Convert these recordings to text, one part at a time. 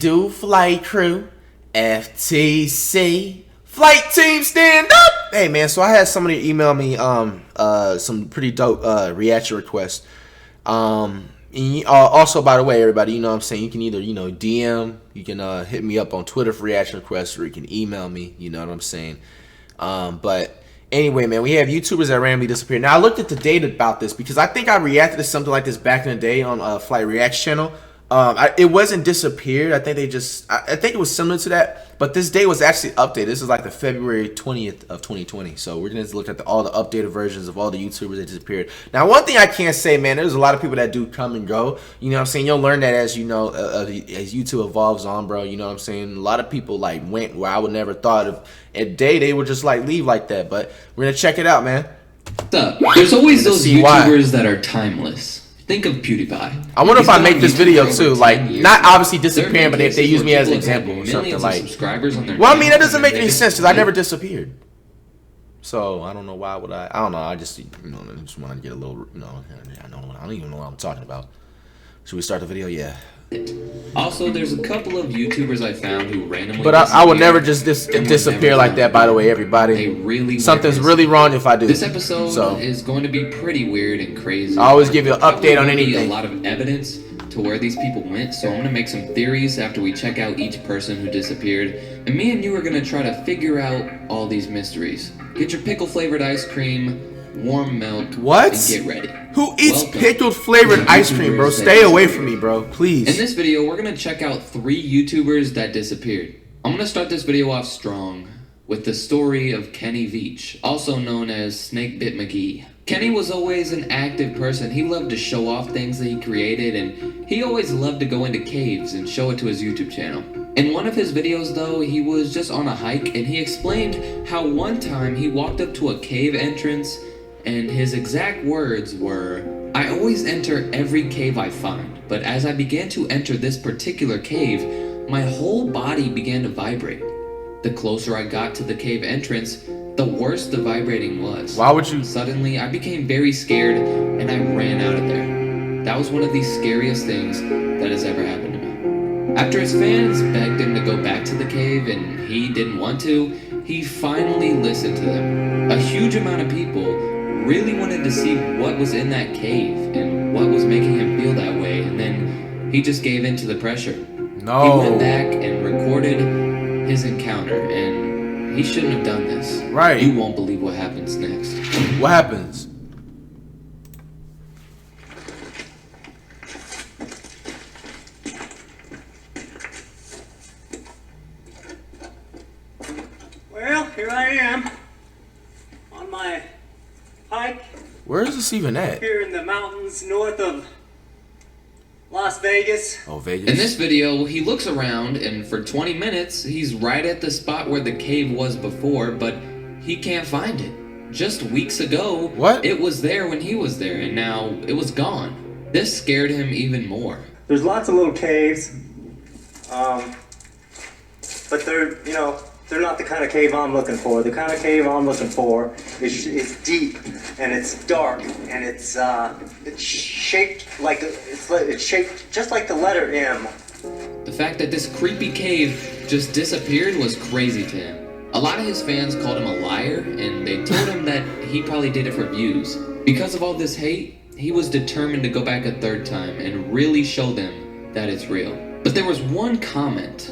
Do flight crew, FTC, flight team stand up. Hey man, so I had somebody email me some pretty dope reaction requests. Also, by the way, everybody, you know what I'm saying, you can either, DM, you can hit me up on Twitter for reaction requests, or you can email me, you know what I'm saying. But anyway, man, we have YouTubers that randomly disappear. Now, I looked at the data about this because I think I reacted to something like this back in the day on Flight Reacts channel. It wasn't disappeared. I think it was similar to that, but this day was actually updated. This is like the February 20th of 2020. So we're gonna look at all the updated versions of all the YouTubers that disappeared. Now, one thing I can't say, man, there's a lot of people that do come and go. You know what I'm saying? You'll learn that as as YouTube evolves on, bro. You know what I'm saying? A lot of people like went where I would never thought of a day they would just like leave like that. But we're gonna check it out, man. There's always those YouTubers that are timeless. Think of PewDiePie. I wonder if I make this video too, like not obviously disappearing, but if they use me as an example or something like. Well, I mean that doesn't make any sense because I never disappeared. So I don't know why would I don't know. I just just want to get a little I don't even know what I'm talking about. Should we start the video? Yeah. Also, there's a couple of YouTubers I found who randomly. But I would never just disappear like that. By the way, everybody, something's really wrong if I do. This episode is going to be pretty weird and crazy. I always give you an update on anything. A lot of evidence to where these people went, so I'm gonna make some theories after we check out each person who disappeared, and me and you are gonna try to figure out all these mysteries. Get your pickle flavored ice cream, warm milk, and get ready. Who eats pickled flavored ice cream, bro? Stay away from me, bro, please. In this video, we're gonna check out 3 YouTubers that disappeared. I'm gonna start this video off strong with the story of Kenny Veach, also known as Snakebit McGee. Kenny was always an active person. He loved to show off things that he created, and he always loved to go into caves and show it to his YouTube channel. In one of his videos though, he was just on a hike and he explained how one time he walked up to a cave entrance and his exact words were, "I always enter every cave I find, but as I began to enter this particular cave, my whole body began to vibrate. The closer I got to the cave entrance, the worse the vibrating was. Why would you? Suddenly, I became very scared and I ran out of there. That was one of the scariest things that has ever happened to me." After his fans begged him to go back to the cave and he didn't want to, he finally listened to them. A huge amount of people really wanted to see what was in that cave and what was making him feel that way, and then he just gave in to the pressure. No. He went back and recorded his encounter, and he shouldn't have done this. Right. You won't believe what happens next. What happens? Well, here I am on my hike. Where is this even at? Here in the mountains north of Las Vegas. Oh, Vegas. In this video, he looks around, and for 20 minutes, he's right at the spot where the cave was before, but he can't find it. Just weeks ago, it was there when he was there, and now it was gone. This scared him even more. There's lots of little caves, but they're not the kind of cave I'm looking for. The kind of cave I'm looking for is deep and it's dark and it's shaped it's shaped just like the letter M. The fact that this creepy cave just disappeared was crazy to him. A lot of his fans called him a liar, and they told him that he probably did it for views. Because of all this hate, he was determined to go back a third time and really show them that it's real. But there was one comment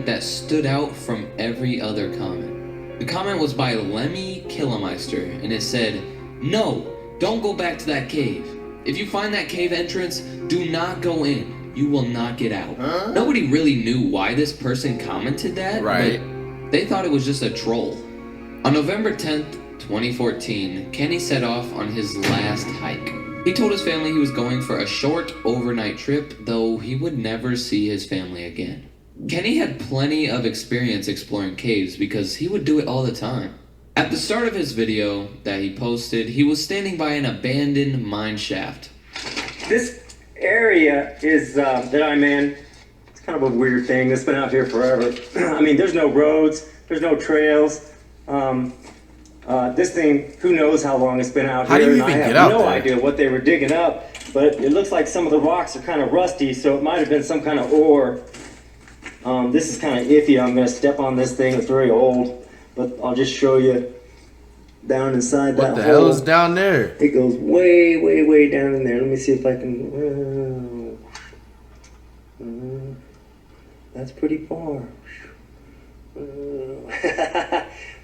that stood out from every other comment. The comment was by Lemmy Killameister, and it said, "No, don't go back to that cave. If you find that cave entrance, do not go in. You will not get out." Huh? Nobody really knew why this person commented that, right? But they thought it was just a troll. On November 10th, 2014, Kenny set off on his last hike. He told his family he was going for a short overnight trip, though he would never see his family again. Kenny had plenty of experience exploring caves because he would do it all the time. At the start of his video that he posted, he was standing by an abandoned mine shaft. This area is that I'm in. It's kind of a weird thing. It's been out here forever. I mean, there's no roads, there's no trails. This thing, who knows how long it's been out here, and I have no idea what they were digging up. but it looks like some of the rocks are kind of rusty, so it might have been some kind of ore. This is kind of iffy. I'm going to step on this thing. It's very old, but I'll just show you down inside that hole. What the hell is down there? It goes way, way, way down in there. Let me see if I can... that's pretty far.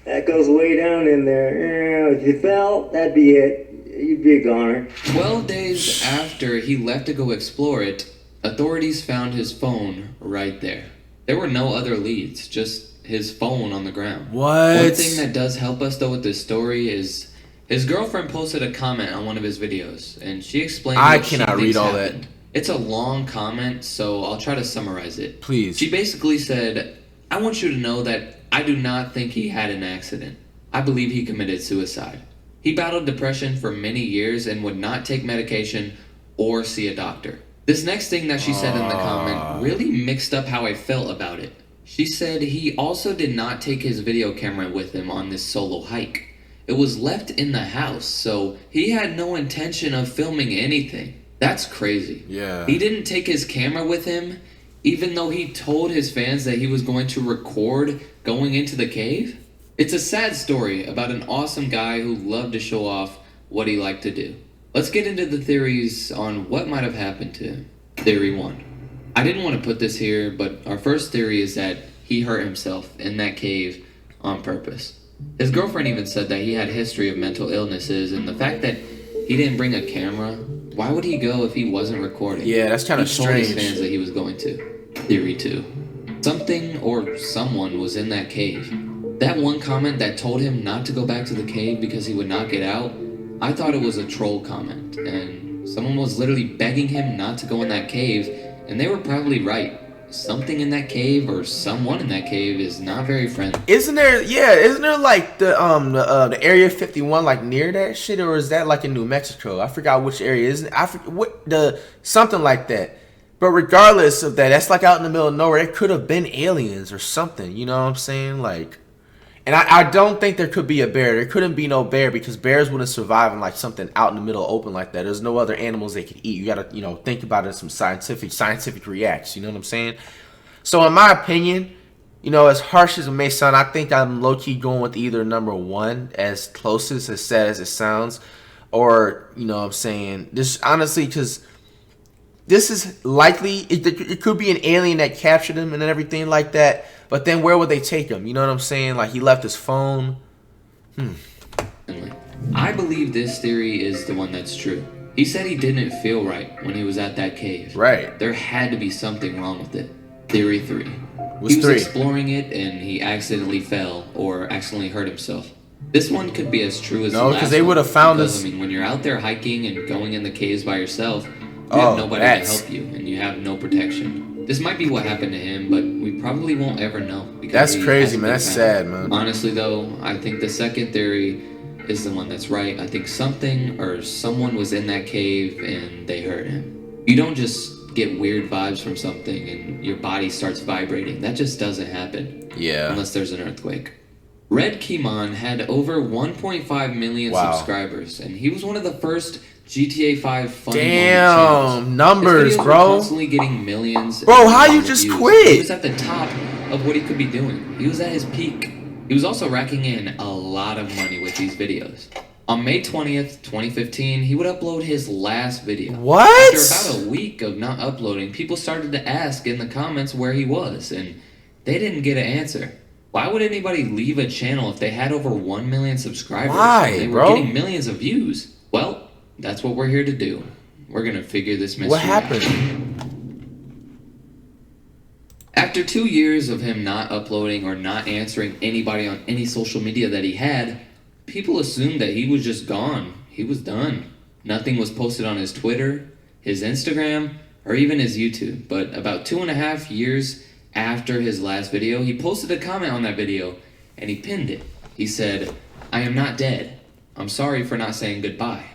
That goes way down in there. If you fell, that'd be it. You'd be a goner. 12 days after he left to go explore it, authorities found his phone right there. There were no other leads, just his phone on the ground. What? One thing that does help us though with this story is his girlfriend posted a comment on one of his videos, and she explained I what she cannot read thinks all happened. that. It's a long comment, so I'll try to summarize it. Please. She basically said, I want you to know that I do not think he had an accident. I believe he committed suicide. He battled depression for many years and would not take medication or see a doctor. This next thing that she said in the comment really mixed up how I felt about it. She said he also did not take his video camera with him on this solo hike. It was left in the house, so he had no intention of filming anything. That's crazy. Yeah. He didn't take his camera with him, even though he told his fans that he was going to record going into the cave. It's a sad story about an awesome guy who loved to show off what he liked to do. Let's get into the theories on what might have happened to him. Theory 1. I didn't want to put this here, but our first theory is that he hurt himself in that cave on purpose. His girlfriend even said that he had a history of mental illnesses, and the fact that he didn't bring a camera, why would he go if he wasn't recording? Yeah, that's kind of He told his strange. fans that he was going to. Theory 2. Something or someone was in that cave. That one comment that told him not to go back to the cave because he would not get out, I thought it was a troll comment, and someone was literally begging him not to go in that cave, and they were probably right. Something in that cave or someone in that cave is not very friendly. Isn't there like the Area 51 like near that shit, or is that like in New Mexico? I forgot which area. Isn't something like that. But regardless of that, that's like out in the middle of nowhere. It could have been aliens or something, you know what I'm saying? Like, and I don't think there could be a bear. There couldn't be no bear because bears wouldn't survive in like something out in the middle open like that. There's no other animals they could eat. You gotta, think about it in some scientific reacts. You know what I'm saying? So in my opinion, as harsh as it may sound, I think I'm low-key going with either number 1, as closest, as sad as it sounds, or, what I'm saying, this honestly, because this is likely, it could be an alien that captured him and everything like that, but then where would they take him? You know what I'm saying? Like, he left his phone. I believe this theory is the one that's true. He said he didn't feel right when he was at that cave. Right. There had to be something wrong with it. Theory 3. What's he was 3? exploring it and he accidentally fell or accidentally hurt himself. This one could be as true as the No, last because they would have one, found because, us. I mean, when you're out there hiking and going in the caves by yourself, you have nobody to help you and you have no protection. This might be what happened to him, but we probably won't ever know. Because That's crazy, man. That's sad, man. Honestly, though, I think the second theory is the one that's right. I think something or someone was in that cave and they hurt him. You don't just get weird vibes from something and your body starts vibrating. That just doesn't happen. Yeah. Unless there's an earthquake. Red Kimon had over 1.5 million subscribers, and he was one of the first GTA 5 funny Damn, numbers, His videos bro. were constantly getting millions. Bro, how you just views. quit? He was at the top of what he could be doing. He was at his peak. He was also racking in a lot of money with these videos. On May 20th, 2015, he would upload his last video. What? After about a week of not uploading, people started to ask in the comments where he was, and they didn't get an answer. Why would anybody leave a channel if they had over 1 million subscribers? Why, and they bro? were getting millions of views. Well, that's what we're here to do. We're gonna figure this mystery out. What happened? After 2 years of him not uploading or not answering anybody on any social media that he had, people assumed that he was just gone. He was done. Nothing was posted on his Twitter, his Instagram, or even his YouTube. But about 2.5 years after his last video, he posted a comment on that video, and he pinned it. He said, "I am not dead. I'm sorry for not saying goodbye.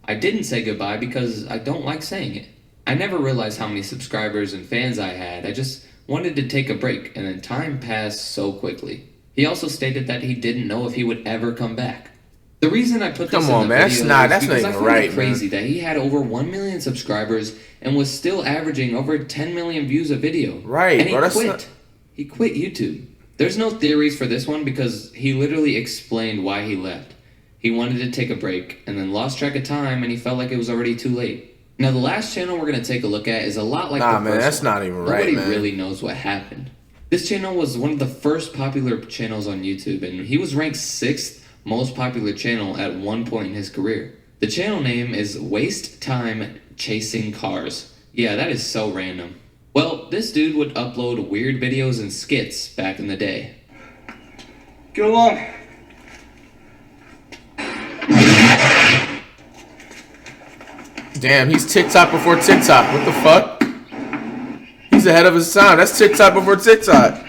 I didn't say goodbye because I don't like saying it. I never realized how many subscribers and fans I had. I just wanted to take a break, and then time passed so quickly." He also stated that he didn't know if he would ever come back. The reason I put this Come on, in the man. video That's is not because I even find right, it crazy man. that he had over 1 million subscribers and was still averaging over 10 million views a video. Right, and he bro, that's quit. not- He quit YouTube. There's no theories for this one because he literally explained why he left. He wanted to take a break and then lost track of time and he felt like it was already too late. Now the last channel we're going to take a look at is a lot like the Nah, man, first that's one. not even right, Nobody man. really knows what happened. This channel was one of the first popular channels on YouTube and he was ranked 6th most popular channel at one point in his career. The channel name is Waste Time Chasing Cars. Yeah, that is so random. Well, this dude would upload weird videos and skits back in the day. Get along. Damn, he's TikTok before TikTok. What the fuck? He's ahead of his time. That's TikTok before TikTok.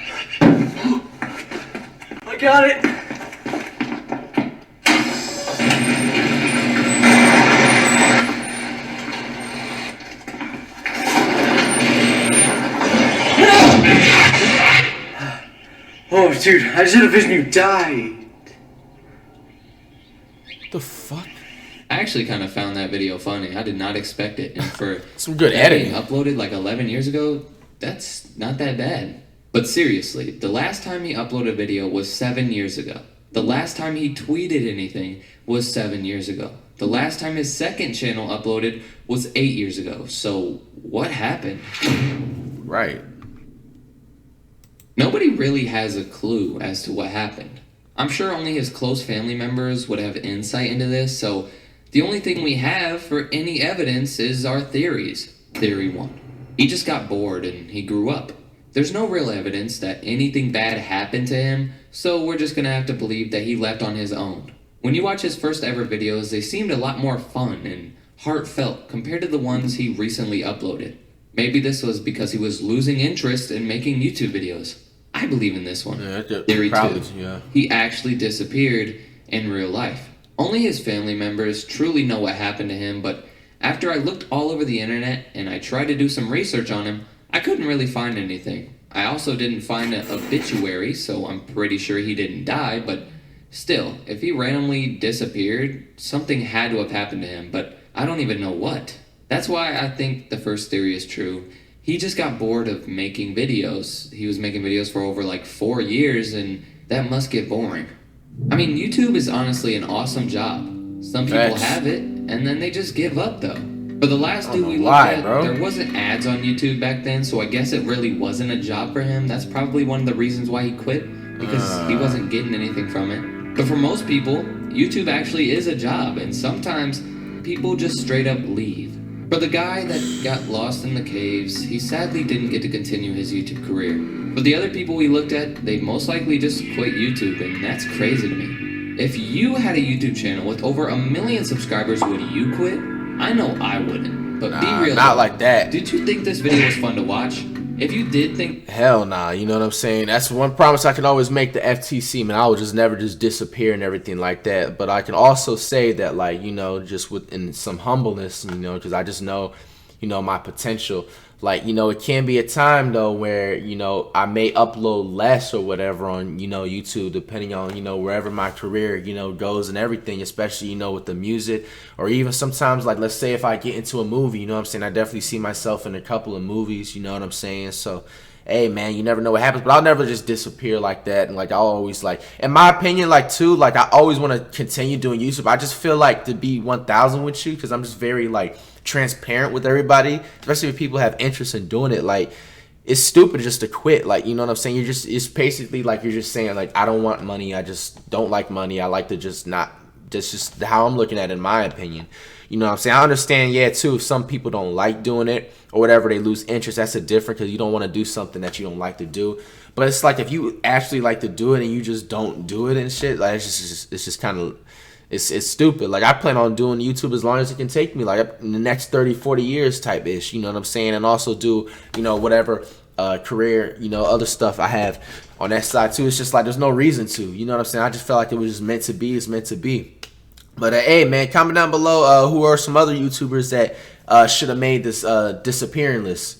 I got it. Oh, dude, I just had a vision you died. What the fuck? I actually kind of found that video funny. I did not expect it. And for Some good that editing. being uploaded like 11 years ago, that's not that bad. But seriously, the last time he uploaded a video was 7 years ago. The last time he tweeted anything was 7 years ago. The last time his second channel uploaded was 8 years ago. So what happened? Right. Nobody really has a clue as to what happened. I'm sure only his close family members would have insight into this, so the only thing we have for any evidence is our theories. Theory 1. He just got bored and he grew up. There's no real evidence that anything bad happened to him, so we're just gonna have to believe that he left on his own. When you watch his first ever videos, they seemed a lot more fun and heartfelt compared to the ones he recently uploaded. Maybe this was because he was losing interest in making YouTube videos. I believe in this one. Yeah, Theory 2. probably, yeah. He actually disappeared in real life. Only his family members truly know what happened to him, but after I looked all over the internet and I tried to do some research on him, I couldn't really find anything. I also didn't find an obituary, so I'm pretty sure he didn't die, but still, if he randomly disappeared, something had to have happened to him, but I don't even know what. That's why I think the first theory is true. He just got bored of making videos. He was making videos for over like 4 years, and that must get boring. I mean, YouTube is honestly an awesome job. Some people Facts. have it, and then they just give up though. For the last I dude don't we know looked why, at, bro. there wasn't ads on YouTube back then, so I guess it really wasn't a job for him. That's probably one of the reasons why he quit, because he wasn't getting anything from it. But for most people, YouTube actually is a job, and sometimes people just straight up leave. For the guy that got lost in the caves, he sadly didn't get to continue his YouTube career. But the other people we looked at, they most likely just quit YouTube, and that's crazy to me. If you had a YouTube channel with over 1 million subscribers, would you quit? I know I wouldn't, but be real. Not like that. Did you think this video was fun to watch? If you did think... Hell nah, you know what I'm saying? That's one promise I can always make the FTC, man. I will just never just disappear and everything like that. But I can also say that, like, you know, just within some humbleness, you know, because I just know, you know, my potential. Like, you know, it can be a time, though, where, you know, I may upload less or whatever on, you know, YouTube, depending on, you know, wherever my career, you know, goes and everything, especially, you know, with the music, or even sometimes, like, let's say if I get into a movie, you know what I'm saying, I definitely see myself in a couple of movies, you know what I'm saying, so, hey, man, you never know what happens, but I'll never just disappear like that, and, like, I'll always, like, in my opinion, like, too, like, I always want to continue doing YouTube. I just feel like to be 1,000 with you, because I'm just very, like, transparent with everybody, especially if people have interest in doing it. Like, it's stupid just to quit. Like, you know what I'm saying? It's basically like you're just saying, like, I don't want money. I just don't like money. I like to just not, that's just how I'm looking at it, in my opinion. You know what I'm saying? I understand, yeah, too, if some people don't like doing it or whatever, they lose interest. That's a different, because you don't want to do something that you don't like to do. But it's like if you actually like to do it and you just don't do it and shit, like, it's just kind of, it's stupid. Like, I plan on doing YouTube as long as it can take me, like, in the next 30, 40 years type ish, you know what I'm saying? And also do, you know, whatever career, you know, other stuff I have on that side too. It's just like there's no reason to, you know what I'm saying? I just felt like it was just meant to be. It's meant to be. But hey, man, comment down below who are some other YouTubers that should have made this disappearing list.